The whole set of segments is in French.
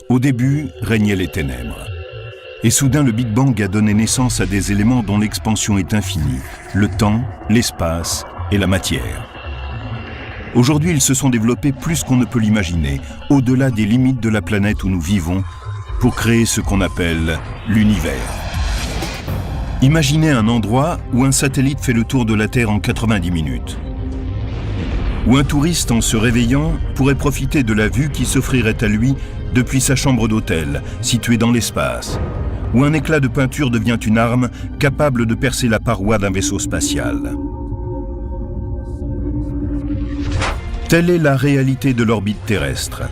Au début, régnaient les ténèbres. Et soudain, le Big Bang a donné naissance à des éléments dont l'expansion est infinie. Le temps, l'espace et la matière. Aujourd'hui, ils se sont développés plus qu'on ne peut l'imaginer, au-delà des limites de la planète où nous vivons, pour créer ce qu'on appelle l'univers. Imaginez un endroit où un satellite fait le tour de la Terre en 90 minutes. Où un touriste, en se réveillant, pourrait profiter de la vue qui s'offrirait à lui depuis sa chambre d'hôtel, située dans l'espace. Où un éclat de peinture devient une arme capable de percer la paroi d'un vaisseau spatial. Telle est la réalité de l'orbite terrestre,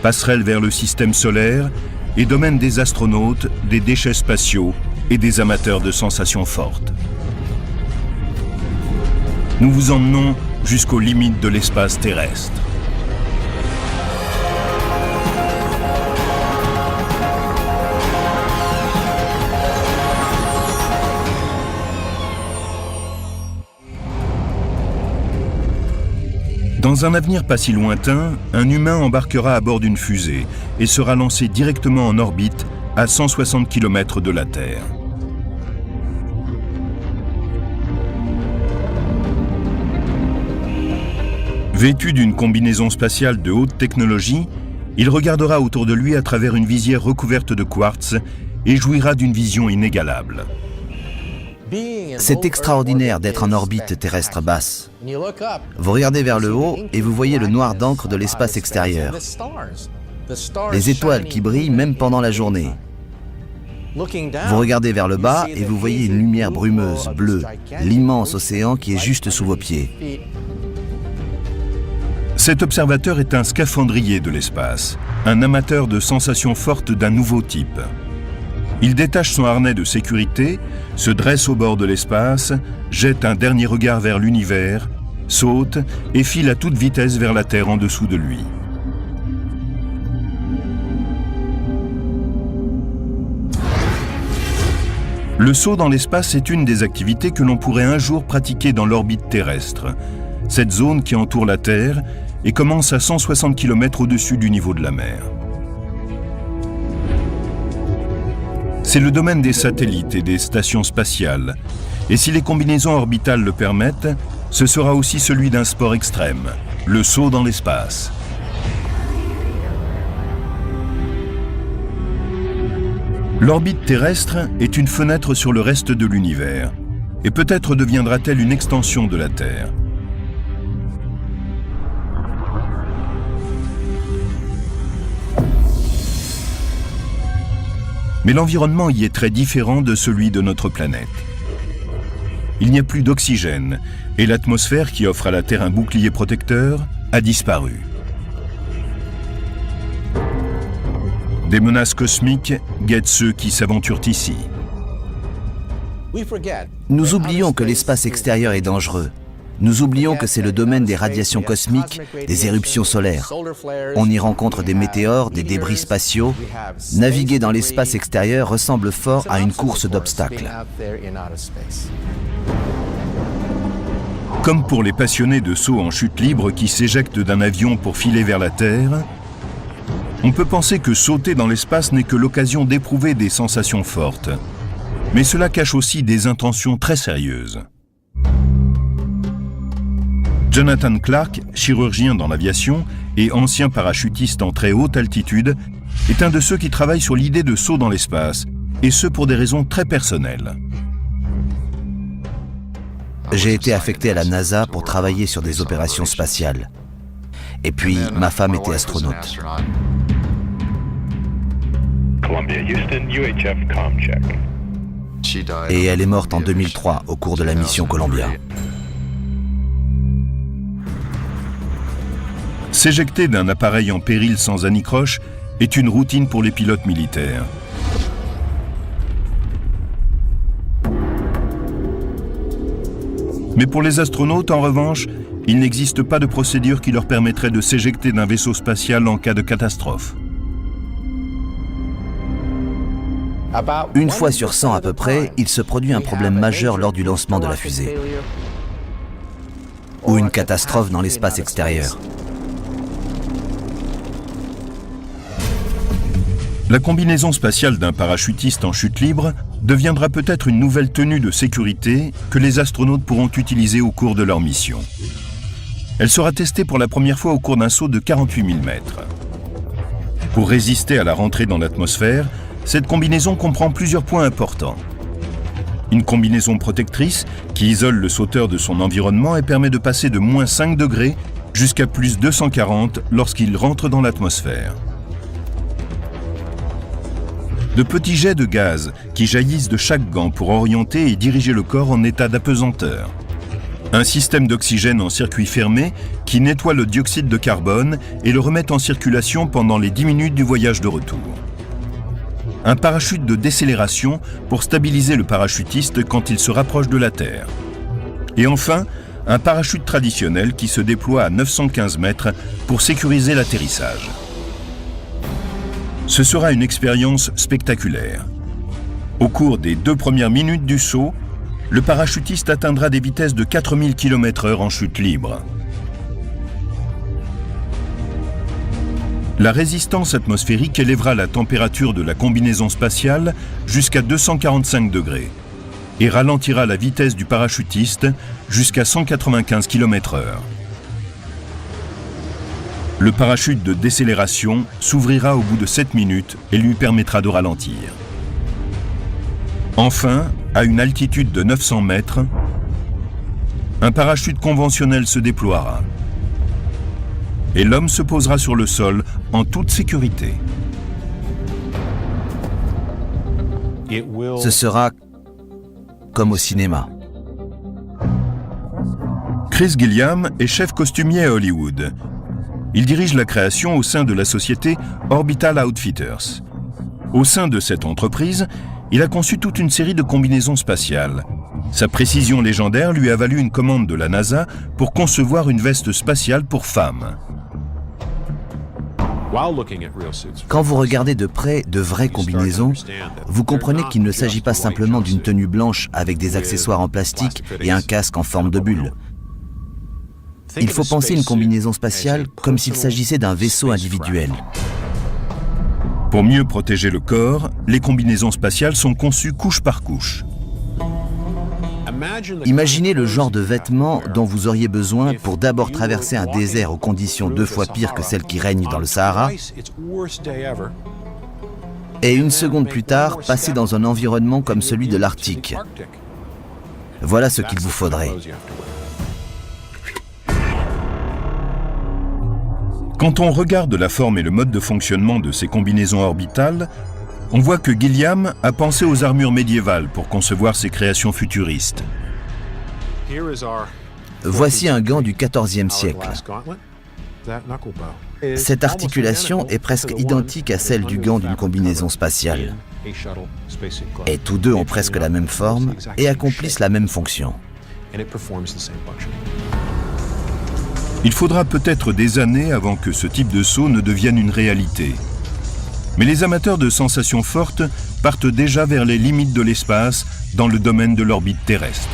passerelle vers le système solaire et domaine des astronautes, des déchets spatiaux et des amateurs de sensations fortes. Nous vous emmenons jusqu'aux limites de l'espace terrestre. Dans un avenir pas si lointain, un humain embarquera à bord d'une fusée et sera lancé directement en orbite à 160 km de la Terre. Vêtu d'une combinaison spatiale de haute technologie, il regardera autour de lui à travers une visière recouverte de quartz et jouira d'une vision inégalable. C'est extraordinaire d'être en orbite terrestre basse. Vous regardez vers le haut et vous voyez le noir d'encre de l'espace extérieur. Les étoiles qui brillent même pendant la journée. Vous regardez vers le bas et vous voyez une lumière brumeuse, bleue, l'immense océan qui est juste sous vos pieds. Cet observateur est un scaphandrier de l'espace, un amateur de sensations fortes d'un nouveau type. Il détache son harnais de sécurité, se dresse au bord de l'espace, jette un dernier regard vers l'univers, saute et file à toute vitesse vers la Terre en dessous de lui. Le saut dans l'espace est une des activités que l'on pourrait un jour pratiquer dans l'orbite terrestre, cette zone qui entoure la Terre et commence à 160 km au-dessus du niveau de la mer. C'est le domaine des satellites et des stations spatiales. Et si les combinaisons orbitales le permettent, ce sera aussi celui d'un sport extrême, le saut dans l'espace. L'orbite terrestre est une fenêtre sur le reste de l'univers. Et peut-être deviendra-t-elle une extension de la Terre. Mais l'environnement y est très différent de celui de notre planète. Il n'y a plus d'oxygène et l'atmosphère qui offre à la Terre un bouclier protecteur a disparu. Des menaces cosmiques guettent ceux qui s'aventurent ici. Nous oublions que l'espace extérieur est dangereux. Nous oublions que c'est le domaine des radiations cosmiques, des éruptions solaires. On y rencontre des météores, des débris spatiaux. Naviguer dans l'espace extérieur ressemble fort à une course d'obstacles. Comme pour les passionnés de saut en chute libre qui s'éjectent d'un avion pour filer vers la Terre, on peut penser que sauter dans l'espace n'est que l'occasion d'éprouver des sensations fortes. Mais cela cache aussi des intentions très sérieuses. Jonathan Clark, chirurgien dans l'aviation et ancien parachutiste en très haute altitude, est un de ceux qui travaillent sur l'idée de saut dans l'espace, et ce pour des raisons très personnelles. J'ai été affecté à la NASA pour travailler sur des opérations spatiales. Et puis, ma femme était astronaute. Et elle est morte en 2003 au cours de la mission Columbia. S'éjecter d'un appareil en péril sans anicroche est une routine pour les pilotes militaires. Mais pour les astronautes, en revanche, il n'existe pas de procédure qui leur permettrait de s'éjecter d'un vaisseau spatial en cas de catastrophe. Une fois sur 100 à peu près, il se produit un problème majeur lors du lancement de la fusée. Ou une catastrophe dans l'espace extérieur. La combinaison spatiale d'un parachutiste en chute libre deviendra peut-être une nouvelle tenue de sécurité que les astronautes pourront utiliser au cours de leur mission. Elle sera testée pour la première fois au cours d'un saut de 48 000 mètres. Pour résister à la rentrée dans l'atmosphère, cette combinaison comprend plusieurs points importants. Une combinaison protectrice qui isole le sauteur de son environnement et permet de passer de moins 5 degrés jusqu'à plus 240 lorsqu'il rentre dans l'atmosphère. De petits jets de gaz qui jaillissent de chaque gant pour orienter et diriger le corps en état d'apesanteur. Un système d'oxygène en circuit fermé qui nettoie le dioxyde de carbone et le remet en circulation pendant les 10 minutes du voyage de retour. Un parachute de décélération pour stabiliser le parachutiste quand il se rapproche de la Terre. Et enfin, un parachute traditionnel qui se déploie à 915 mètres pour sécuriser l'atterrissage. Ce sera une expérience spectaculaire. Au cours des 2 premières minutes du saut, le parachutiste atteindra des vitesses de 4000 km/h en chute libre. La résistance atmosphérique élèvera la température de la combinaison spatiale jusqu'à 245 degrés et ralentira la vitesse du parachutiste jusqu'à 195 km/h. Le parachute de décélération s'ouvrira au bout de 7 minutes et lui permettra de ralentir. Enfin, à une altitude de 900 mètres, un parachute conventionnel se déploiera. Et l'homme se posera sur le sol en toute sécurité. Ce sera comme au cinéma. Chris Gilliam est chef costumier à Hollywood. Il dirige la création au sein de la société Orbital Outfitters. Au sein de cette entreprise, il a conçu toute une série de combinaisons spatiales. Sa précision légendaire lui a valu une commande de la NASA pour concevoir une veste spatiale pour femmes. Quand vous regardez de près de vraies combinaisons, vous comprenez qu'il ne s'agit pas simplement d'une tenue blanche avec des accessoires en plastique et un casque en forme de bulle. Il faut penser une combinaison spatiale comme s'il s'agissait d'un vaisseau individuel. Pour mieux protéger le corps, les combinaisons spatiales sont conçues couche par couche. Imaginez le genre de vêtements dont vous auriez besoin pour d'abord traverser un désert aux conditions 2 fois pires que celles qui règnent dans le Sahara, et une seconde plus tard, passer dans un environnement comme celui de l'Arctique. Voilà ce qu'il vous faudrait. Quand on regarde la forme et le mode de fonctionnement de ces combinaisons orbitales, on voit que Gilliam a pensé aux armures médiévales pour concevoir ses créations futuristes. Voici un gant du XIVe siècle. Cette articulation est presque identique à celle du gant d'une combinaison spatiale. Et tous deux ont presque la même forme et accomplissent la même fonction. Il faudra peut-être des années avant que ce type de saut ne devienne une réalité. Mais les amateurs de sensations fortes partent déjà vers les limites de l'espace dans le domaine de l'orbite terrestre.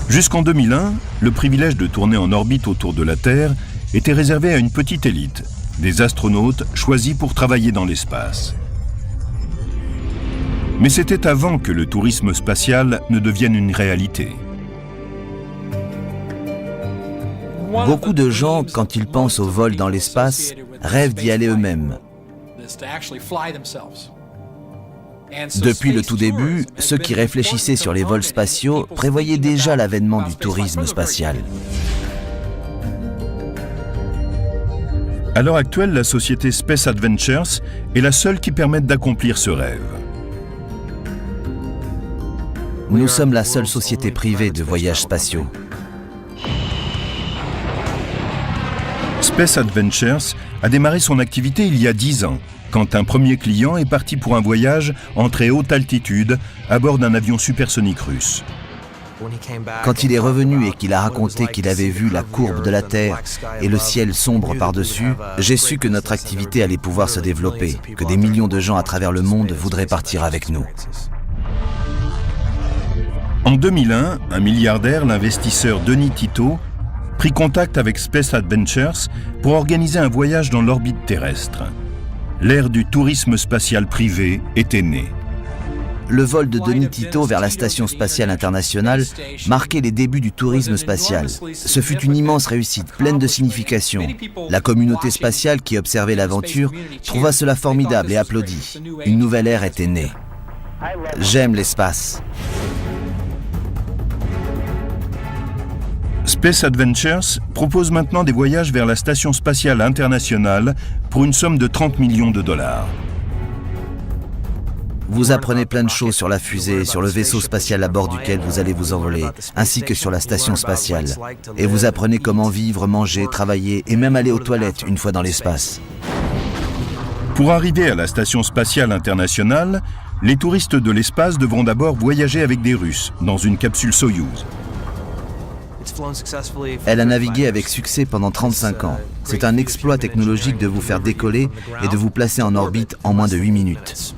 Jusqu'en 2001, le privilège de tourner en orbite autour de la Terre était réservé à une petite élite, des astronautes choisis pour travailler dans l'espace. Mais c'était avant que le tourisme spatial ne devienne une réalité. Beaucoup de gens, quand ils pensent au vol dans l'espace, rêvent d'y aller eux-mêmes. Depuis le tout début, ceux qui réfléchissaient sur les vols spatiaux prévoyaient déjà l'avènement du tourisme spatial. À l'heure actuelle, la société Space Adventures est la seule qui permette d'accomplir ce rêve. Nous sommes la seule société privée de voyages spatiaux. Space Adventures a démarré son activité il y a 10 ans, quand un premier client est parti pour un voyage en très haute altitude à bord d'un avion supersonique russe. Quand il est revenu et qu'il a raconté qu'il avait vu la courbe de la Terre et le ciel sombre par-dessus, j'ai su que notre activité allait pouvoir se développer, que des millions de gens à travers le monde voudraient partir avec nous. En 2001, un milliardaire, l'investisseur Denis Tito, prit contact avec Space Adventures pour organiser un voyage dans l'orbite terrestre. L'ère du tourisme spatial privé était née. Le vol de Denis Tito vers la Station spatiale internationale marquait les débuts du tourisme spatial. Ce fut une immense réussite, pleine de signification. La communauté spatiale qui observait l'aventure trouva cela formidable et applaudit. Une nouvelle ère était née. J'aime l'espace. Space Adventures propose maintenant des voyages vers la Station spatiale internationale pour une somme de 30 millions de dollars. Vous apprenez plein de choses sur la fusée, sur le vaisseau spatial à bord duquel vous allez vous envoler, ainsi que sur la station spatiale. Et vous apprenez comment vivre, manger, travailler et même aller aux toilettes une fois dans l'espace. Pour arriver à la Station spatiale internationale, les touristes de l'espace devront d'abord voyager avec des Russes dans une capsule Soyouz. Elle a navigué avec succès pendant 35 ans. C'est un exploit technologique de vous faire décoller et de vous placer en orbite en moins de 8 minutes.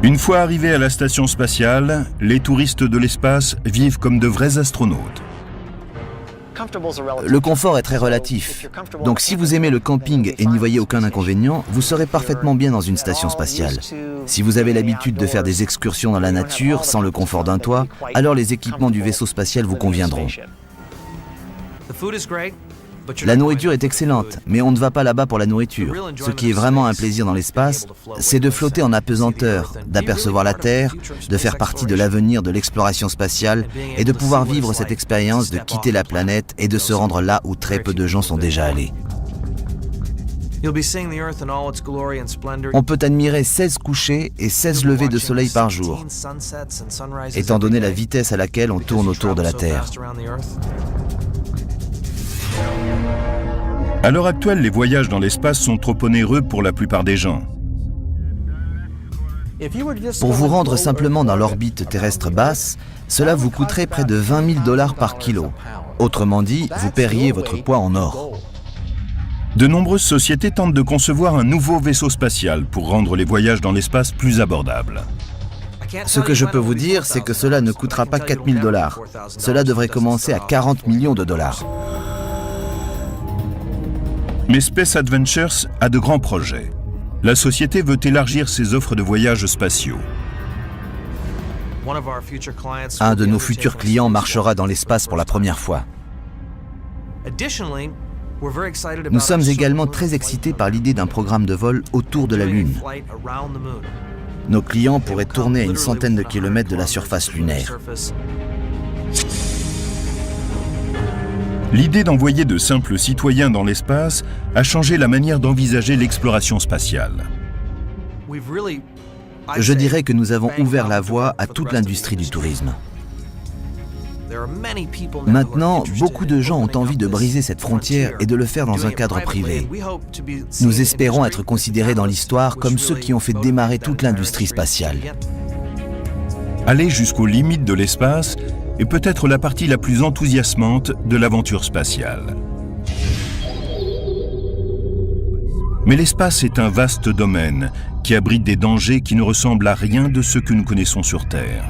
Une fois arrivés à la station spatiale, les touristes de l'espace vivent comme de vrais astronautes. Le confort est très relatif. Donc si vous aimez le camping et n'y voyez aucun inconvénient, vous serez parfaitement bien dans une station spatiale. Si vous avez l'habitude de faire des excursions dans la nature sans le confort d'un toit, alors les équipements du vaisseau spatial vous conviendront. La nourriture est excellente, mais on ne va pas là-bas pour la nourriture. Ce qui est vraiment un plaisir dans l'espace, c'est de flotter en apesanteur, d'apercevoir la Terre, de faire partie de l'avenir de l'exploration spatiale et de pouvoir vivre cette expérience de quitter la planète et de se rendre là où très peu de gens sont déjà allés. On peut admirer 16 couchers et 16 levées de soleil par jour, étant donné la vitesse à laquelle on tourne autour de la Terre. À l'heure actuelle, les voyages dans l'espace sont trop onéreux pour la plupart des gens. Pour vous rendre simplement dans l'orbite terrestre basse, cela vous coûterait près de 20 000 $ par kilo. Autrement dit, vous paieriez votre poids en or. De nombreuses sociétés tentent de concevoir un nouveau vaisseau spatial pour rendre les voyages dans l'espace plus abordables. Ce que je peux vous dire, c'est que cela ne coûtera pas 4 000 $. Cela devrait commencer à 40 millions de dollars. Mais Space Adventures a de grands projets. La société veut élargir ses offres de voyages spatiaux. Un de nos futurs clients marchera dans l'espace pour la première fois. Nous sommes également très excités par l'idée d'un programme de vol autour de la Lune. Nos clients pourraient tourner à une centaine de kilomètres de la surface lunaire. L'idée d'envoyer de simples citoyens dans l'espace a changé la manière d'envisager l'exploration spatiale. Je dirais que nous avons ouvert la voie à toute l'industrie du tourisme. Maintenant, beaucoup de gens ont envie de briser cette frontière et de le faire dans un cadre privé. Nous espérons être considérés dans l'histoire comme ceux qui ont fait démarrer toute l'industrie spatiale. Aller jusqu'aux limites de l'espace est peut-être la partie la plus enthousiasmante de l'aventure spatiale. Mais l'espace est un vaste domaine qui abrite des dangers qui ne ressemblent à rien de ce que nous connaissons sur Terre.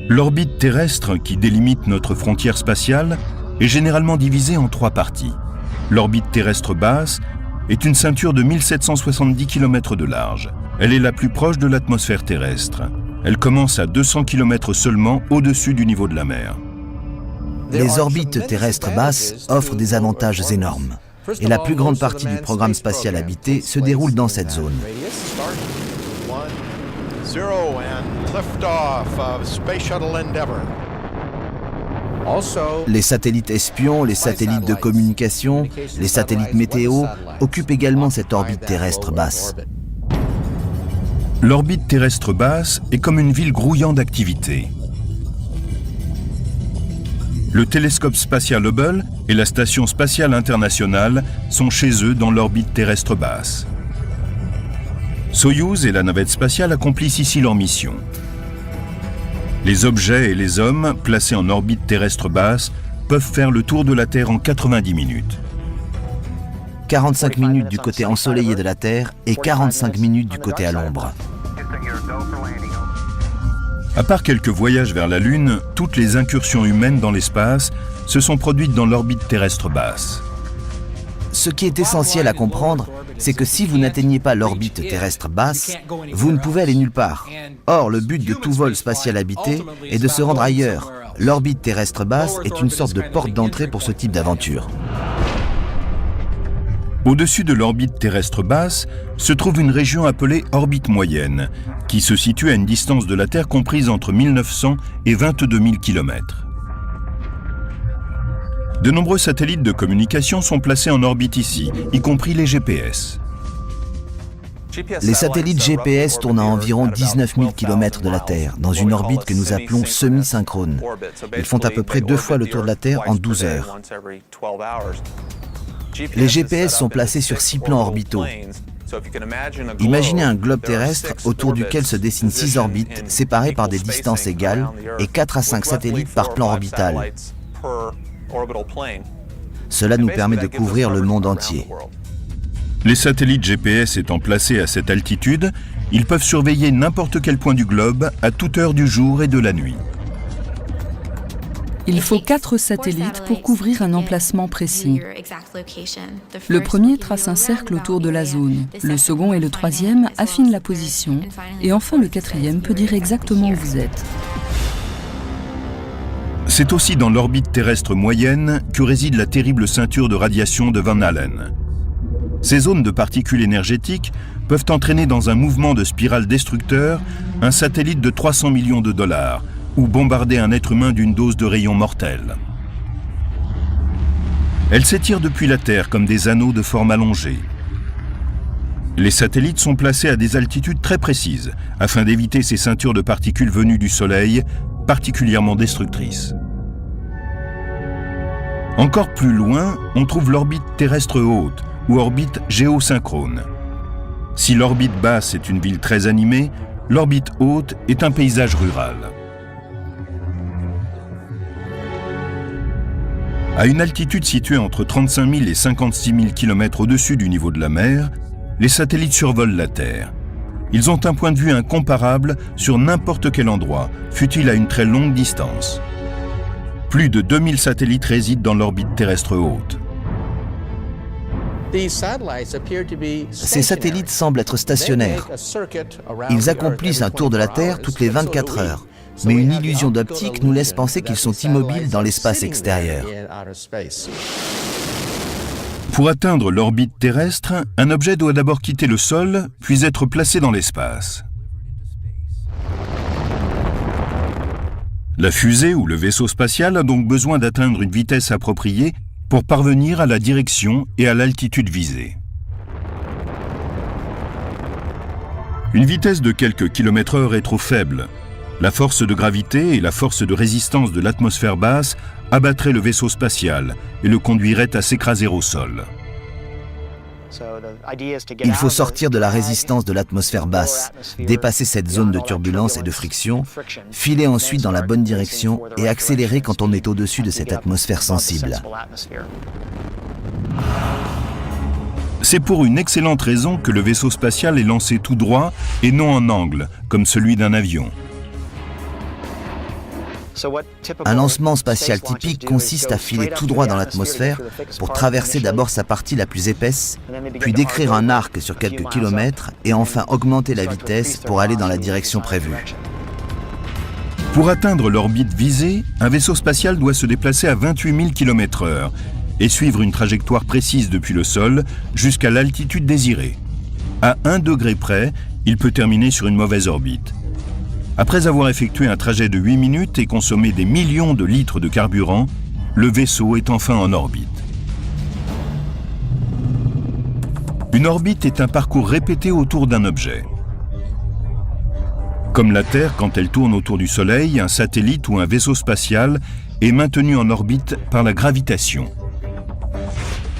L'orbite terrestre qui délimite notre frontière spatiale est généralement divisée en 3 parties. L'orbite terrestre basse est une ceinture de 1770 km de large. Elle est la plus proche de l'atmosphère terrestre. Elle commence à 200 km seulement au-dessus du niveau de la mer. Les orbites terrestres basses offrent des avantages énormes. Et la plus grande partie du programme spatial habité se déroule dans cette zone. Les satellites espions, les satellites de communication, les satellites météo occupent également cette orbite terrestre basse. L'orbite terrestre basse est comme une ville grouillant d'activité. Le télescope spatial Hubble et la Station spatiale internationale sont chez eux dans l'orbite terrestre basse. Soyouz et la navette spatiale accomplissent ici leur mission. Les objets et les hommes placés en orbite terrestre basse peuvent faire le tour de la Terre en 90 minutes. 45 minutes du côté ensoleillé de la Terre et 45 minutes du côté à l'ombre. À part quelques voyages vers la Lune, toutes les incursions humaines dans l'espace se sont produites dans l'orbite terrestre basse. Ce qui est essentiel à comprendre, c'est que si vous n'atteignez pas l'orbite terrestre basse, vous ne pouvez aller nulle part. Or, le but de tout vol spatial habité est de se rendre ailleurs. L'orbite terrestre basse est une sorte de porte d'entrée pour ce type d'aventure. Au-dessus de l'orbite terrestre basse se trouve une région appelée orbite moyenne, qui se situe à une distance de la Terre comprise entre 1900 et 22 000 km. De nombreux satellites de communication sont placés en orbite ici, y compris les GPS. Les satellites GPS tournent à environ 19 000 km de la Terre, dans une orbite que nous appelons semi-synchrone. Ils font à peu près 2 fois le tour de la Terre en 12 heures. Les GPS sont placés sur 6 plans orbitaux. Imaginez un globe terrestre autour duquel se dessinent 6 orbites séparées par des distances égales et 4 à 5 satellites par plan orbital. Cela nous permet de couvrir le monde entier. Les satellites GPS étant placés à cette altitude, ils peuvent surveiller n'importe quel point du globe à toute heure du jour et de la nuit. Il faut 4 satellites pour couvrir un emplacement précis. Le premier trace un cercle autour de la zone, le second et le troisième affinent la position, et enfin le quatrième peut dire exactement où vous êtes. C'est aussi dans l'orbite terrestre moyenne que réside la terrible ceinture de radiation de Van Allen. Ces zones de particules énergétiques peuvent entraîner dans un mouvement de spirale destructeur un satellite de 300 millions de dollars ou bombarder un être humain d'une dose de rayons mortels. Elles s'étirent depuis la Terre comme des anneaux de forme allongée. Les satellites sont placés à des altitudes très précises afin d'éviter ces ceintures de particules venues du Soleil, particulièrement destructrices. Encore plus loin, on trouve l'orbite terrestre haute, ou orbite géosynchrone. Si l'orbite basse est une ville très animée, l'orbite haute est un paysage rural. À une altitude située entre 35 000 et 56 000 km au-dessus du niveau de la mer, les satellites survolent la Terre. Ils ont un point de vue incomparable sur n'importe quel endroit, fût-il à une très longue distance. Plus de 2000 satellites résident dans l'orbite terrestre haute. Ces satellites semblent être stationnaires. Ils accomplissent un tour de la Terre toutes les 24 heures. Mais une illusion d'optique nous laisse penser qu'ils sont immobiles dans l'espace extérieur. Pour atteindre l'orbite terrestre, un objet doit d'abord quitter le sol, puis être placé dans l'espace. La fusée ou le vaisseau spatial a donc besoin d'atteindre une vitesse appropriée pour parvenir à la direction et à l'altitude visée. Une vitesse de quelques km/h est trop faible. La force de gravité et la force de résistance de l'atmosphère basse abattraient le vaisseau spatial et le conduiraient à s'écraser au sol. Il faut sortir de la résistance de l'atmosphère basse, dépasser cette zone de turbulence et de friction, filer ensuite dans la bonne direction et accélérer quand on est au-dessus de cette atmosphère sensible. C'est pour une excellente raison que le vaisseau spatial est lancé tout droit et non en angle, comme celui d'un avion. Un lancement spatial typique consiste à filer tout droit dans l'atmosphère pour traverser d'abord sa partie la plus épaisse, puis décrire un arc sur quelques kilomètres et enfin augmenter la vitesse pour aller dans la direction prévue. Pour atteindre l'orbite visée, un vaisseau spatial doit se déplacer à 28 000 km/h et suivre une trajectoire précise depuis le sol jusqu'à l'altitude désirée. À 1 degré près, il peut terminer sur une mauvaise orbite. Après avoir effectué un trajet de 8 minutes et consommé des millions de litres de carburant, le vaisseau est enfin en orbite. Une orbite est un parcours répété autour d'un objet. Comme la Terre, quand elle tourne autour du Soleil, un satellite ou un vaisseau spatial est maintenu en orbite par la gravitation.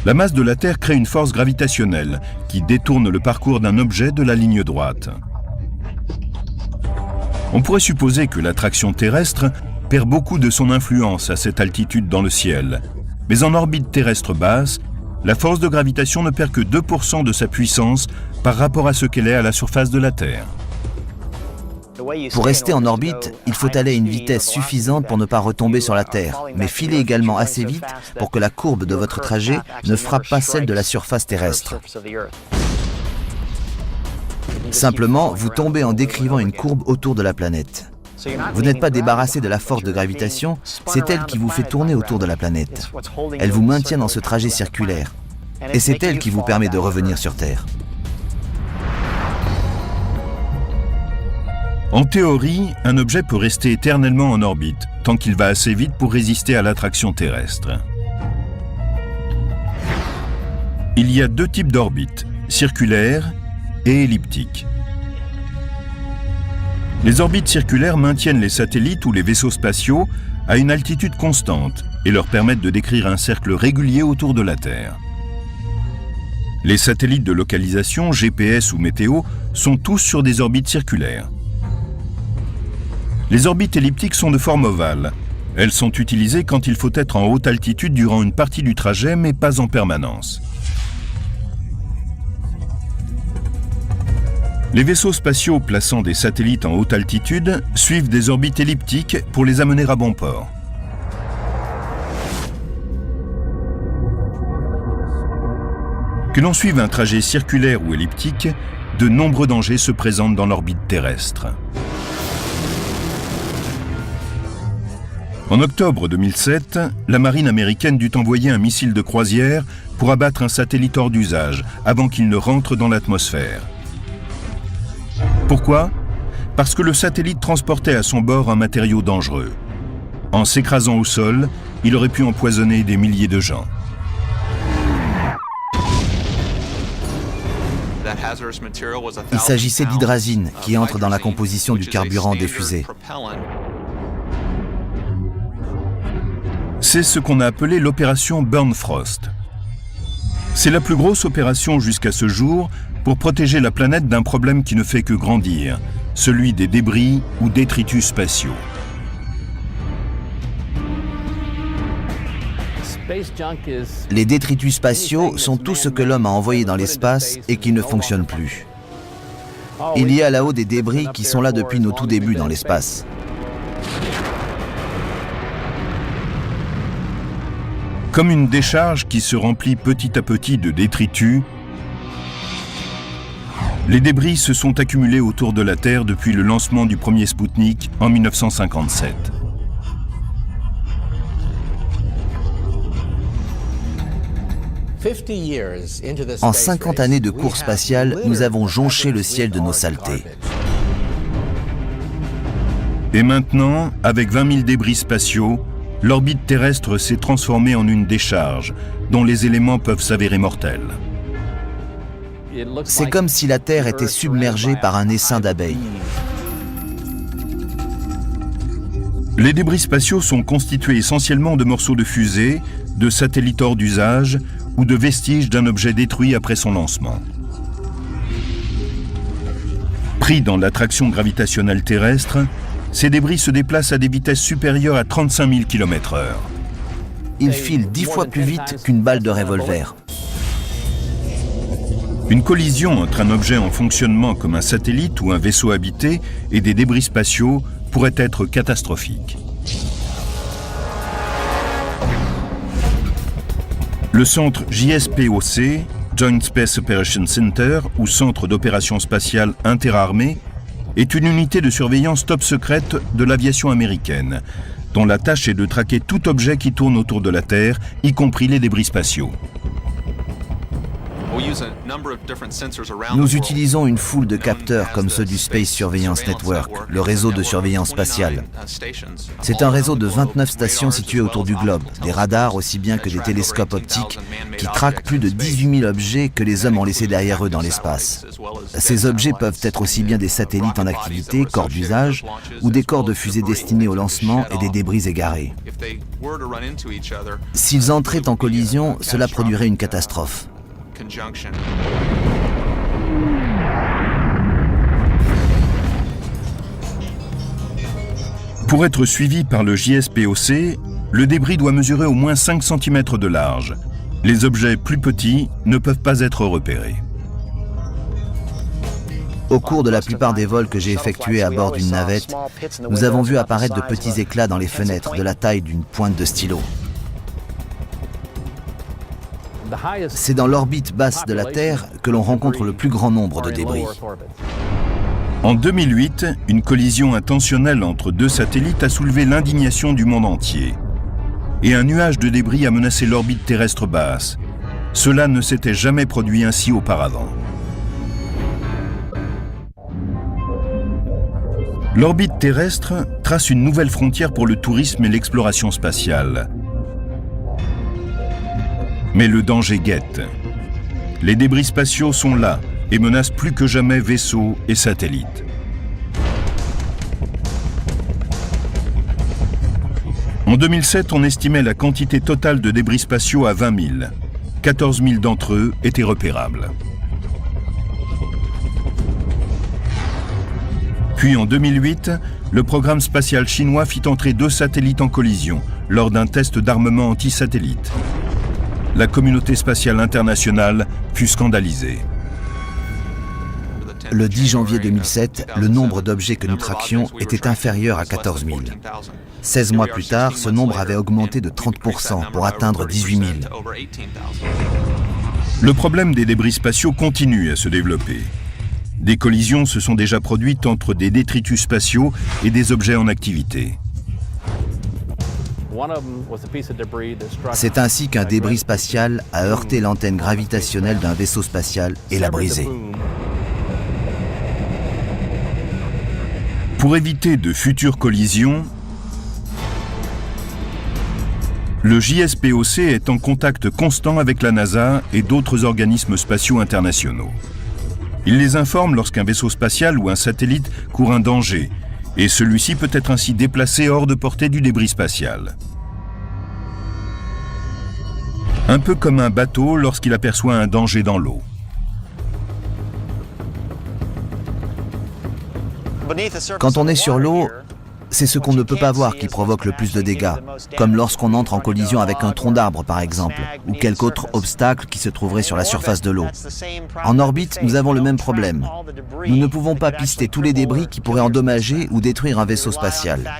La masse de la Terre crée une force gravitationnelle qui détourne le parcours d'un objet de la ligne droite. On pourrait supposer que l'attraction terrestre perd beaucoup de son influence à cette altitude dans le ciel. Mais en orbite terrestre basse, la force de gravitation ne perd que 2% de sa puissance par rapport à ce qu'elle est à la surface de la Terre. Pour rester en orbite, il faut aller à une vitesse suffisante pour ne pas retomber sur la Terre, mais filer également assez vite pour que la courbe de votre trajet ne frappe pas celle de la surface terrestre. Simplement, vous tombez en décrivant une courbe autour de la planète. Vous n'êtes pas débarrassé de la force de gravitation, c'est elle qui vous fait tourner autour de la planète. Elle vous maintient dans ce trajet circulaire. Et c'est elle qui vous permet de revenir sur Terre. En théorie, un objet peut rester éternellement en orbite, tant qu'il va assez vite pour résister à l'attraction terrestre. Il y a deux types d'orbites, circulaires et elliptiques. Les orbites circulaires maintiennent les satellites ou les vaisseaux spatiaux à une altitude constante et leur permettent de décrire un cercle régulier autour de la Terre. Les satellites de localisation, GPS ou météo, sont tous sur des orbites circulaires. Les orbites elliptiques sont de forme ovale. Elles sont utilisées quand il faut être en haute altitude durant une partie du trajet, mais pas en permanence. Les vaisseaux spatiaux plaçant des satellites en haute altitude suivent des orbites elliptiques pour les amener à bon port. Que l'on suive un trajet circulaire ou elliptique, de nombreux dangers se présentent dans l'orbite terrestre. En octobre 2007, la marine américaine dut envoyer un missile de croisière pour abattre un satellite hors d'usage avant qu'il ne rentre dans l'atmosphère. Pourquoi? Parce que le satellite transportait à son bord un matériau dangereux. En s'écrasant au sol, il aurait pu empoisonner des milliers de gens. Il s'agissait d'hydrazine qui entre dans la composition du carburant des fusées. C'est ce qu'on a appelé l'opération Burnfrost. C'est la plus grosse opération jusqu'à ce jour pour protéger la planète d'un problème qui ne fait que grandir, celui des débris ou détritus spatiaux. Les détritus spatiaux sont tout ce que l'homme a envoyé dans l'espace et qui ne fonctionne plus. Il y a là-haut des débris qui sont là depuis nos tout débuts dans l'espace. Comme une décharge qui se remplit petit à petit de détritus, les débris se sont accumulés autour de la Terre depuis le lancement du premier Spoutnik en 1957. En 50 années de course spatiale, nous avons jonché le ciel de nos saletés. Et maintenant, avec 20 000 débris spatiaux, l'orbite terrestre s'est transformée en une décharge dont les éléments peuvent s'avérer mortels. C'est comme si la Terre était submergée par un essaim d'abeilles. Les débris spatiaux sont constitués essentiellement de morceaux de fusées, de satellites hors d'usage ou de vestiges d'un objet détruit après son lancement. Pris dans l'attraction gravitationnelle terrestre, ces débris se déplacent à des vitesses supérieures à 35 000 km/h. Ils filent 10 fois plus vite qu'une balle de revolver. Une collision entre un objet en fonctionnement comme un satellite ou un vaisseau habité et des débris spatiaux pourrait être catastrophique. Le centre JSPOC, Joint Space Operations Center, ou Centre d'opération spatiale interarmée, est une unité de surveillance top secrète de l'aviation américaine, dont la tâche est de traquer tout objet qui tourne autour de la Terre, y compris les débris spatiaux. Nous utilisons une foule de capteurs comme ceux du Space Surveillance Network, le réseau de surveillance spatiale. C'est un réseau de 29 stations situées autour du globe, des radars aussi bien que des télescopes optiques qui traquent plus de 18 000 objets que les hommes ont laissés derrière eux dans l'espace. Ces objets peuvent être aussi bien des satellites en activité, corps d'usage, ou des corps de fusées destinés au lancement et des débris égarés. S'ils entraient en collision, cela produirait une catastrophe. Pour être suivi par le JSPOC, le débris doit mesurer au moins 5 cm de large. Les objets plus petits ne peuvent pas être repérés. Au cours de la plupart des vols que j'ai effectués à bord d'une navette, nous avons vu apparaître de petits éclats dans les fenêtres de la taille d'une pointe de stylo. C'est dans l'orbite basse de la Terre que l'on rencontre le plus grand nombre de débris. En 2008, une collision intentionnelle entre deux satellites a soulevé l'indignation du monde entier. Et un nuage de débris a menacé l'orbite terrestre basse. Cela ne s'était jamais produit ainsi auparavant. L'orbite terrestre trace une nouvelle frontière pour le tourisme et l'exploration spatiale. Mais le danger guette. Les débris spatiaux sont là et menacent plus que jamais vaisseaux et satellites. En 2007, on estimait la quantité totale de débris spatiaux à 20 000. 14 000 d'entre eux étaient repérables. Puis en 2008, le programme spatial chinois fit entrer 2 satellites en collision lors d'un test d'armement anti-satellite. La communauté spatiale internationale fut scandalisée. Le 10 janvier 2007, le nombre d'objets que nous traquions était inférieur à 14 000. 16 mois plus tard, ce nombre avait augmenté de 30% pour atteindre 18 000. Le problème des débris spatiaux continue à se développer. Des collisions se sont déjà produites entre des détritus spatiaux et des objets en activité. C'est ainsi qu'un débris spatial a heurté l'antenne gravitationnelle d'un vaisseau spatial et l'a brisé. Pour éviter de futures collisions, le JSPOC est en contact constant avec la NASA et d'autres organismes spatiaux internationaux. Il les informe lorsqu'un vaisseau spatial ou un satellite court un danger, et celui-ci peut être ainsi déplacé hors de portée du débris spatial. Un peu comme un bateau lorsqu'il aperçoit un danger dans l'eau. Quand on est sur l'eau, c'est ce qu'on ne peut pas voir qui provoque le plus de dégâts, comme lorsqu'on entre en collision avec un tronc d'arbre par exemple, ou quelque autre obstacle qui se trouverait sur la surface de l'eau. En orbite, nous avons le même problème. Nous ne pouvons pas pister tous les débris qui pourraient endommager ou détruire un vaisseau spatial.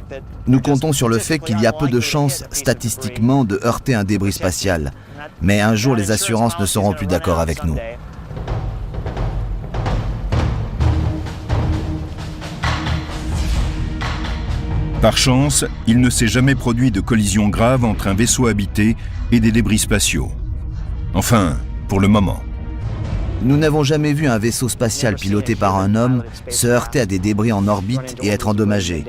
Nous comptons sur le fait qu'il y a peu de chances, statistiquement, de heurter un débris spatial. Mais un jour, les assurances ne seront plus d'accord avec nous. Par chance, il ne s'est jamais produit de collision grave entre un vaisseau habité et des débris spatiaux. Enfin, pour le moment. Nous n'avons jamais vu un vaisseau spatial piloté par un homme se heurter à des débris en orbite et être endommagé.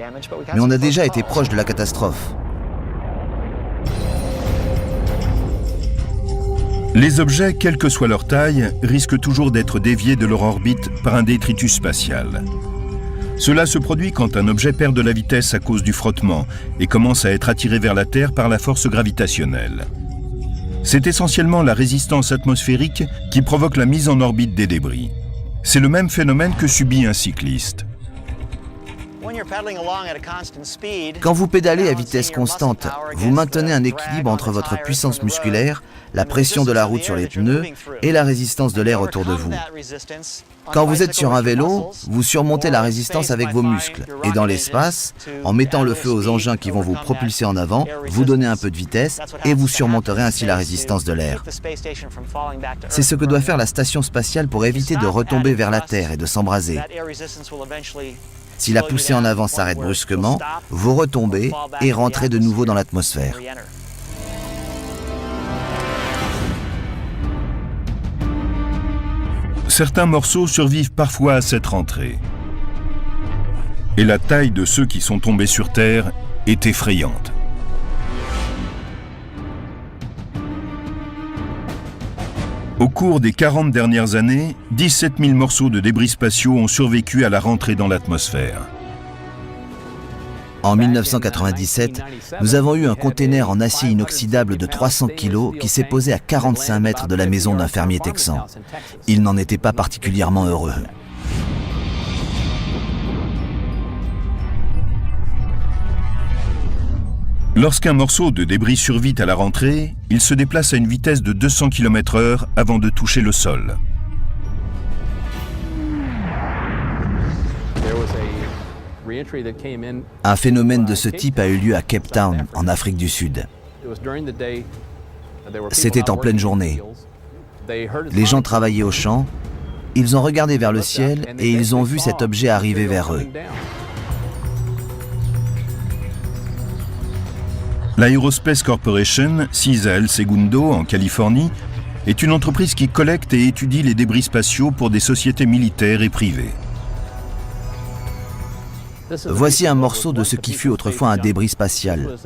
Mais on a déjà été proche de la catastrophe. Les objets, quelle que soit leur taille, risquent toujours d'être déviés de leur orbite par un détritus spatial. Cela se produit quand un objet perd de la vitesse à cause du frottement et commence à être attiré vers la Terre par la force gravitationnelle. C'est essentiellement la résistance atmosphérique qui provoque la mise en orbite des débris. C'est le même phénomène que subit un cycliste. Quand vous pédalez à vitesse constante, vous maintenez un équilibre entre votre puissance musculaire, la pression de la route sur les pneus et la résistance de l'air autour de vous. Quand vous êtes sur un vélo, vous surmontez la résistance avec vos muscles et dans l'espace, en mettant le feu aux engins qui vont vous propulser en avant, vous donnez un peu de vitesse et vous surmonterez ainsi la résistance de l'air. C'est ce que doit faire la station spatiale pour éviter de retomber vers la Terre et de s'embraser. Si la poussée en avant s'arrête brusquement, vous retombez et rentrez de nouveau dans l'atmosphère. Certains morceaux survivent parfois à cette rentrée. Et la taille de ceux qui sont tombés sur Terre est effrayante. Au cours des 40 dernières années, 17 000 morceaux de débris spatiaux ont survécu à la rentrée dans l'atmosphère. En 1997, nous avons eu un container en acier inoxydable de 300 kg qui s'est posé à 45 mètres de la maison d'un fermier texan. Il n'en était pas particulièrement heureux. Lorsqu'un morceau de débris survit à la rentrée, il se déplace à une vitesse de 200 km/h avant de toucher le sol. Un phénomène de ce type a eu lieu à Cape Town, en Afrique du Sud. C'était en pleine journée. Les gens travaillaient au champ, ils ont regardé vers le ciel et ils ont vu cet objet arriver vers eux. L'Aerospace Corporation, sise à El Segundo, en Californie, est une entreprise qui collecte et étudie les débris spatiaux pour des sociétés militaires et privées. Voici un morceau de ce qui fut autrefois un débris spatial.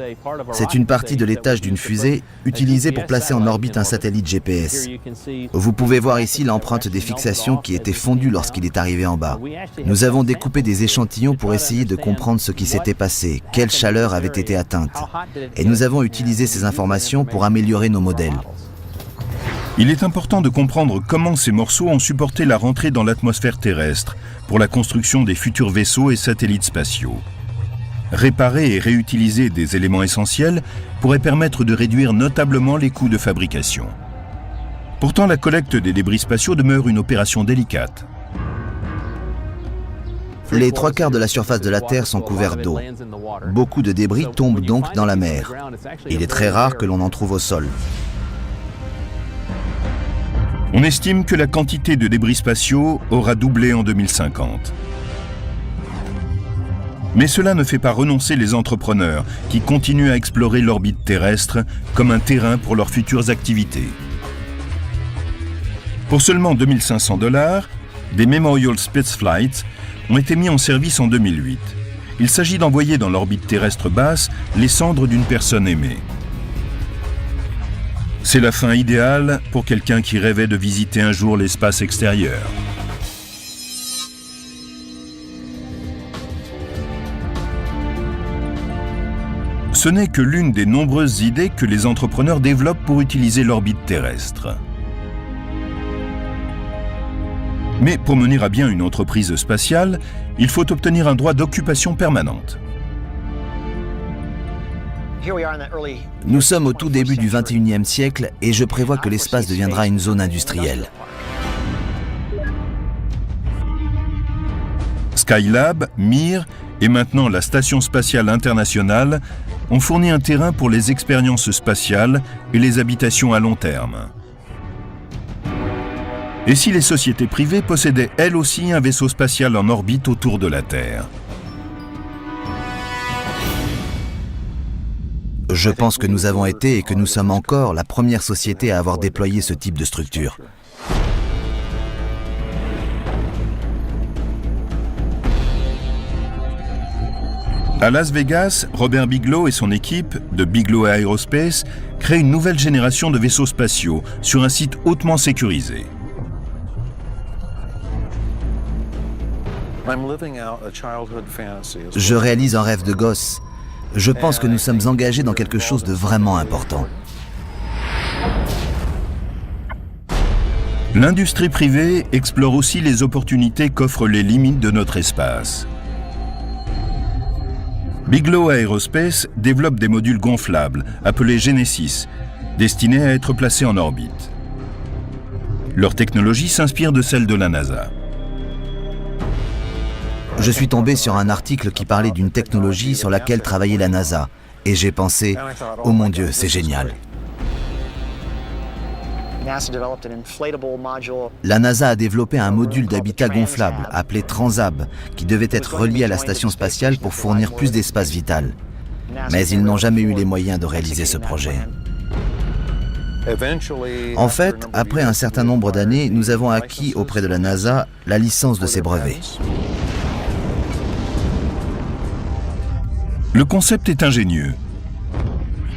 C'est une partie de l'étage d'une fusée utilisée pour placer en orbite un satellite GPS. Vous pouvez voir ici l'empreinte des fixations qui étaient fondues lorsqu'il est arrivé en bas. Nous avons découpé des échantillons pour essayer de comprendre ce qui s'était passé, quelle chaleur avait été atteinte. Et nous avons utilisé ces informations pour améliorer nos modèles. Il est important de comprendre comment ces morceaux ont supporté la rentrée dans l'atmosphère terrestre pour la construction des futurs vaisseaux et satellites spatiaux. Réparer et réutiliser des éléments essentiels pourrait permettre de réduire notablement les coûts de fabrication. Pourtant, la collecte des débris spatiaux demeure une opération délicate. Les 3/4 de la surface de la Terre sont couverts d'eau. Beaucoup de débris tombent donc dans la mer. Il est très rare que l'on en trouve au sol. On estime que la quantité de débris spatiaux aura doublé en 2050. Mais cela ne fait pas renoncer les entrepreneurs qui continuent à explorer l'orbite terrestre comme un terrain pour leurs futures activités. Pour seulement $2 500, des Memorial Spaceflights ont été mis en service en 2008. Il s'agit d'envoyer dans l'orbite terrestre basse les cendres d'une personne aimée. C'est la fin idéale pour quelqu'un qui rêvait de visiter un jour l'espace extérieur. Ce n'est que l'une des nombreuses idées que les entrepreneurs développent pour utiliser l'orbite terrestre. Mais pour mener à bien une entreprise spatiale, il faut obtenir un droit d'occupation permanente. Nous sommes au tout début du XXIe siècle et je prévois que l'espace deviendra une zone industrielle. Skylab, Mir et maintenant la Station spatiale internationale ont fourni un terrain pour les expériences spatiales et les habitations à long terme. Et si les sociétés privées possédaient elles aussi un vaisseau spatial en orbite autour de la Terre ? Je pense que nous avons été et que nous sommes encore la première société à avoir déployé ce type de structure. À Las Vegas, Robert Bigelow et son équipe de Bigelow Aerospace créent une nouvelle génération de vaisseaux spatiaux sur un site hautement sécurisé. Je réalise un rêve de gosse. Je pense que nous sommes engagés dans quelque chose de vraiment important. L'industrie privée explore aussi les opportunités qu'offrent les limites de notre espace. Bigelow Aerospace développe des modules gonflables, appelés Genesis, destinés à être placés en orbite. Leur technologie s'inspire de celle de la NASA. Je suis tombé sur un article qui parlait d'une technologie sur laquelle travaillait la NASA. Et j'ai pensé, oh mon Dieu, c'est génial. La NASA a développé un module d'habitat gonflable, appelé Transab, qui devait être relié à la station spatiale pour fournir plus d'espace vital. Mais ils n'ont jamais eu les moyens de réaliser ce projet. En fait, après un certain nombre d'années, nous avons acquis auprès de la NASA la licence de ces brevets. Le concept est ingénieux.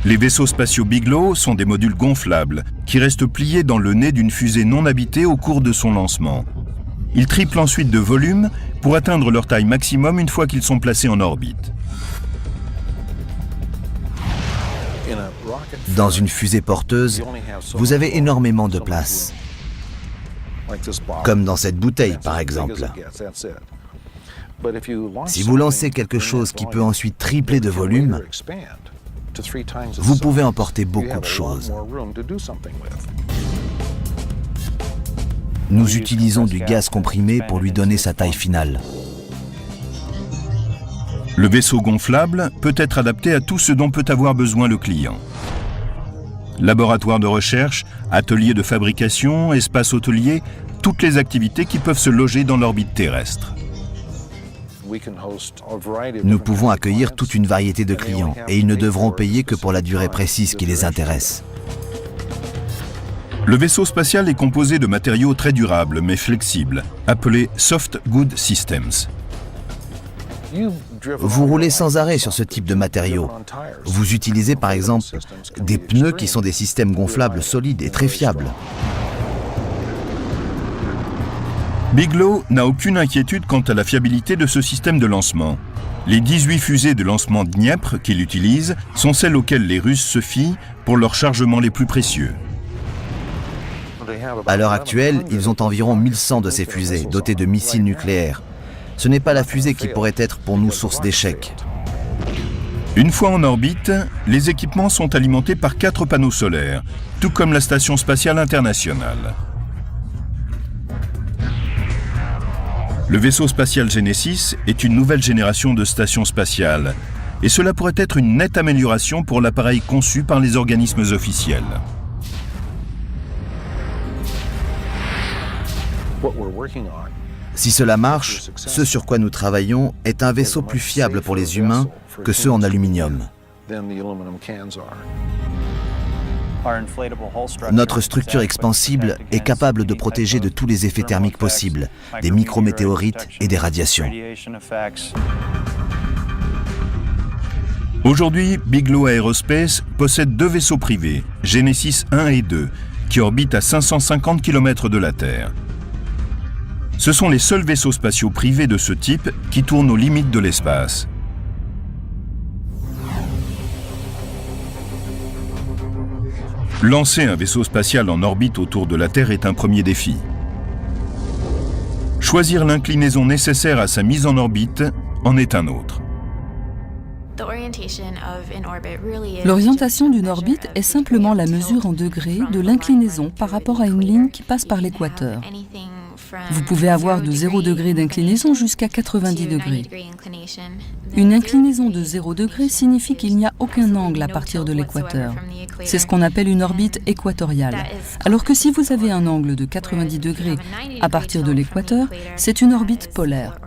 Les vaisseaux spatiaux Bigelow sont des modules gonflables qui restent pliés dans le nez d'une fusée non habitée au cours de son lancement. Ils triplent ensuite de volume pour atteindre leur taille maximum une fois qu'ils sont placés en orbite. Dans une fusée porteuse, vous avez énormément de place. Comme dans cette bouteille, par exemple. Si vous lancez quelque chose qui peut ensuite tripler de volume, vous pouvez emporter beaucoup de choses. Nous utilisons du gaz comprimé pour lui donner sa taille finale. Le vaisseau gonflable peut être adapté à tout ce dont peut avoir besoin le client. Laboratoire de recherche, atelier de fabrication, espace hôtelier, toutes les activités qui peuvent se loger dans l'orbite terrestre. Nous pouvons accueillir toute une variété de clients et ils ne devront payer que pour la durée précise qui les intéresse. Le vaisseau spatial est composé de matériaux très durables mais flexibles, appelés Soft Good Systems. Vous roulez sans arrêt sur ce type de matériaux. Vous utilisez par exemple des pneus qui sont des systèmes gonflables solides et très fiables. Bigelow n'a aucune inquiétude quant à la fiabilité de ce système de lancement. Les 18 fusées de lancement Dniepr qu'il utilise sont celles auxquelles les Russes se fient pour leurs chargements les plus précieux. À l'heure actuelle, ils ont environ 1100 de ces fusées, dotées de missiles nucléaires. Ce n'est pas la fusée qui pourrait être pour nous source d'échecs. Une fois en orbite, les équipements sont alimentés par 4 panneaux solaires, tout comme la Station spatiale internationale. Le vaisseau spatial Genesis est une nouvelle génération de stations spatiales, et cela pourrait être une nette amélioration pour l'appareil conçu par les organismes officiels. Si cela marche, ce sur quoi nous travaillons est un vaisseau plus fiable pour les humains que ceux en aluminium. Notre structure expansible est capable de protéger de tous les effets thermiques possibles, des micrométéorites et des radiations. Aujourd'hui, Bigelow Aerospace possède 2 vaisseaux privés, Genesis 1 et 2, qui orbitent à 550 km de la Terre. Ce sont les seuls vaisseaux spatiaux privés de ce type qui tournent aux limites de l'espace. Lancer un vaisseau spatial en orbite autour de la Terre est un premier défi. Choisir l'inclinaison nécessaire à sa mise en orbite en est un autre. L'orientation d'une orbite est simplement la mesure en degrés de l'inclinaison par rapport à une ligne qui passe par l'équateur. Vous pouvez avoir de 0 degré d'inclinaison jusqu'à 90 degrés. Une inclinaison de 0 degré signifie qu'il n'y a aucun angle à partir de l'équateur. C'est ce qu'on appelle une orbite équatoriale. Alors que si vous avez un angle de 90 degrés à partir de l'équateur, c'est une orbite polaire.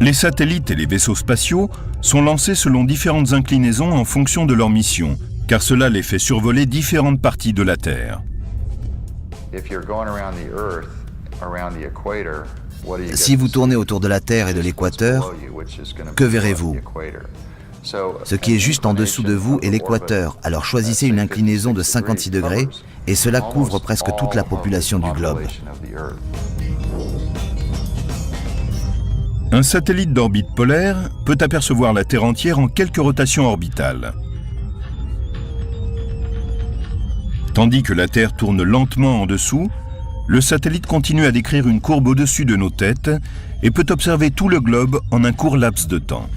Les satellites et les vaisseaux spatiaux sont lancés selon différentes inclinaisons en fonction de leur mission, car cela les fait survoler différentes parties de la Terre. Si vous tournez autour de la Terre et de l'équateur, que verrez-vous? Ce qui est juste en dessous de vous est l'équateur, alors choisissez une inclinaison de 56 degrés et cela couvre presque toute la population du globe. Un satellite d'orbite polaire peut apercevoir la Terre entière en quelques rotations orbitales. Tandis que la Terre tourne lentement en dessous, le satellite continue à décrire une courbe au-dessus de nos têtes et peut observer tout le globe en un court laps de temps.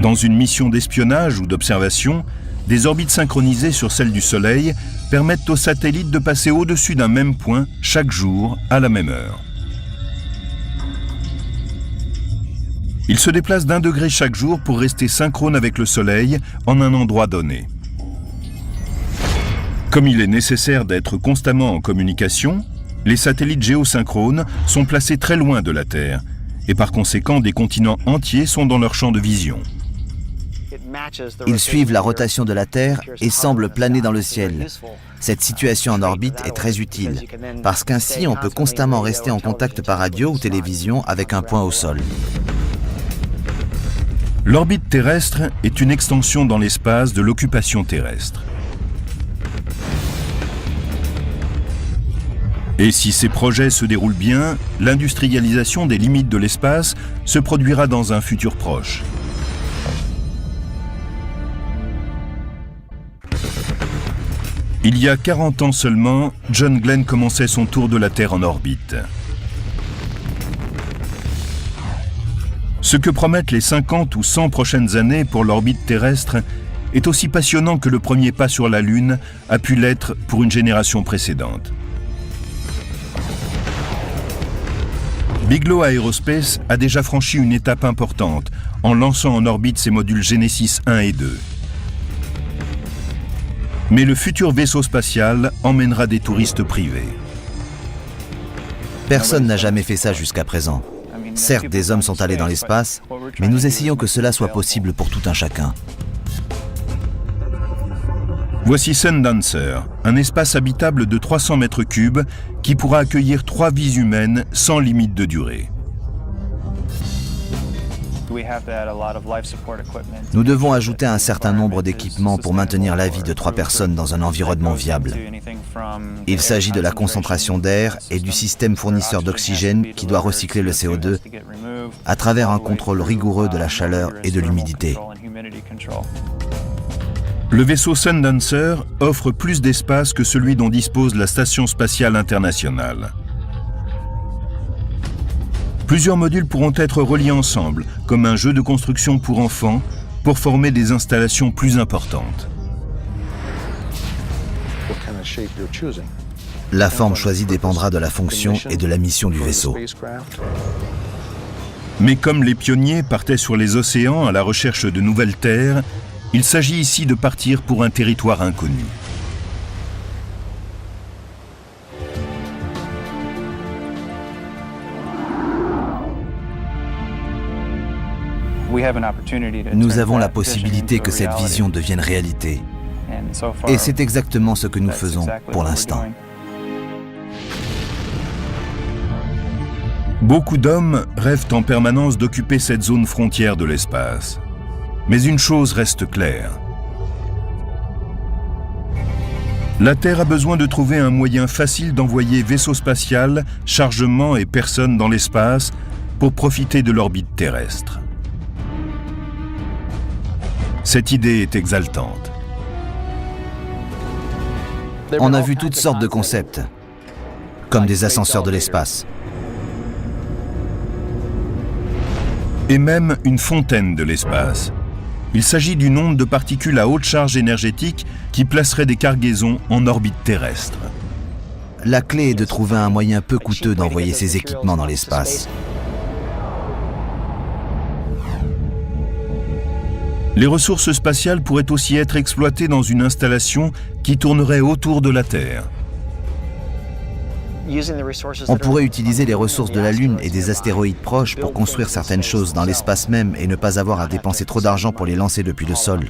Dans une mission d'espionnage ou d'observation, des orbites synchronisées sur celles du Soleil permettent au satellite de passer au-dessus d'un même point chaque jour à la même heure. Il se déplace d'1 degré chaque jour pour rester synchrone avec le Soleil en un endroit donné. Comme il est nécessaire d'être constamment en communication, les satellites géosynchrones sont placés très loin de la Terre et par conséquent des continents entiers sont dans leur champ de vision. Ils suivent la rotation de la Terre et semblent planer dans le ciel. Cette situation en orbite est très utile, parce qu'ainsi on peut constamment rester en contact par radio ou télévision avec un point au sol. L'orbite terrestre est une extension dans l'espace de l'occupation terrestre. Et si ces projets se déroulent bien, l'industrialisation des limites de l'espace se produira dans un futur proche. Il y a 40 ans seulement, John Glenn commençait son tour de la Terre en orbite. Ce que promettent les 50 ou 100 prochaines années pour l'orbite terrestre est aussi passionnant que le premier pas sur la Lune a pu l'être pour une génération précédente. Bigelow Aerospace a déjà franchi une étape importante en lançant en orbite ses modules Genesis 1 et 2. Mais le futur vaisseau spatial emmènera des touristes privés. Personne n'a jamais fait ça jusqu'à présent. Certes, des hommes sont allés dans l'espace, mais nous essayons que cela soit possible pour tout un chacun. Voici Sundancer, un espace habitable de 300 mètres cubes qui pourra accueillir 3 vies humaines sans limite de durée. Nous devons ajouter un certain nombre d'équipements pour maintenir la vie de 3 personnes dans un environnement viable. Il s'agit de la concentration d'air et du système fournisseur d'oxygène qui doit recycler le CO2 à travers un contrôle rigoureux de la chaleur et de l'humidité. Le vaisseau Sundancer offre plus d'espace que celui dont dispose la Station spatiale internationale. Plusieurs modules pourront être reliés ensemble, comme un jeu de construction pour enfants, pour former des installations plus importantes. La forme choisie dépendra de la fonction et de la mission du vaisseau. Mais comme les pionniers partaient sur les océans à la recherche de nouvelles terres, il s'agit ici de partir pour un territoire inconnu. Nous avons la possibilité que cette vision devienne réalité. Et c'est exactement ce que nous faisons pour l'instant. Beaucoup d'hommes rêvent en permanence d'occuper cette zone frontière de l'espace. Mais une chose reste claire. La Terre a besoin de trouver un moyen facile d'envoyer vaisseau spatial, chargement et personnes dans l'espace pour profiter de l'orbite terrestre. Cette idée est exaltante. On a vu toutes sortes de concepts, comme des ascenseurs de l'espace. Et même une fontaine de l'espace. Il s'agit d'une onde de particules à haute charge énergétique qui placerait des cargaisons en orbite terrestre. La clé est de trouver un moyen peu coûteux d'envoyer ces équipements dans l'espace. Les ressources spatiales pourraient aussi être exploitées dans une installation qui tournerait autour de la Terre. On pourrait utiliser les ressources de la Lune et des astéroïdes proches pour construire certaines choses dans l'espace même et ne pas avoir à dépenser trop d'argent pour les lancer depuis le sol.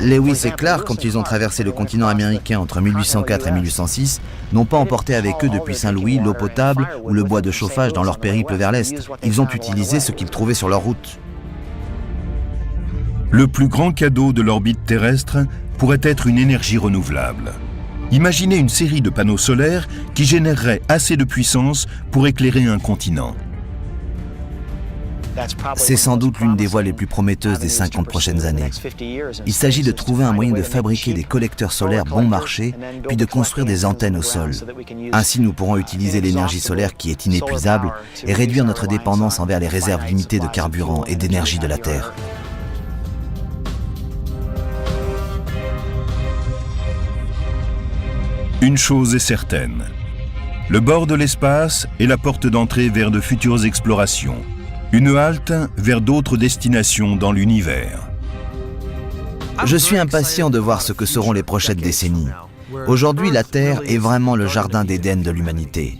Lewis et Clark, quand ils ont traversé le continent américain entre 1804 et 1806, n'ont pas emporté avec eux depuis Saint-Louis l'eau potable ou le bois de chauffage dans leur périple vers l'Est. Ils ont utilisé ce qu'ils trouvaient sur leur route. Le plus grand cadeau de l'orbite terrestre pourrait être une énergie renouvelable. Imaginez une série de panneaux solaires qui généreraient assez de puissance pour éclairer un continent. C'est sans doute l'une des voies les plus prometteuses des 50 prochaines années. Il s'agit de trouver un moyen de fabriquer des collecteurs solaires bon marché, puis de construire des antennes au sol. Ainsi, nous pourrons utiliser l'énergie solaire qui est inépuisable et réduire notre dépendance envers les réserves limitées de carburant et d'énergie de la Terre. Une chose est certaine, le bord de l'espace est la porte d'entrée vers de futures explorations, une halte vers d'autres destinations dans l'univers. Je suis impatient de voir ce que seront les prochaines décennies. Aujourd'hui, la Terre est vraiment le jardin d'Éden de l'humanité.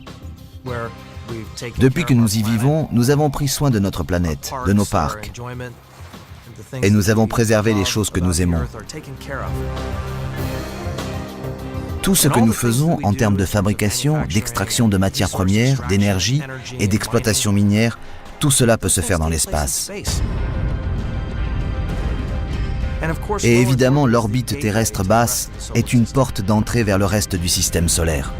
Depuis que nous y vivons, nous avons pris soin de notre planète, de nos parcs, et nous avons préservé les choses que nous aimons. Tout ce que nous faisons en termes de fabrication, d'extraction de matières premières, d'énergie et d'exploitation minière, tout cela peut se faire dans l'espace. Et évidemment, l'orbite terrestre basse est une porte d'entrée vers le reste du système solaire.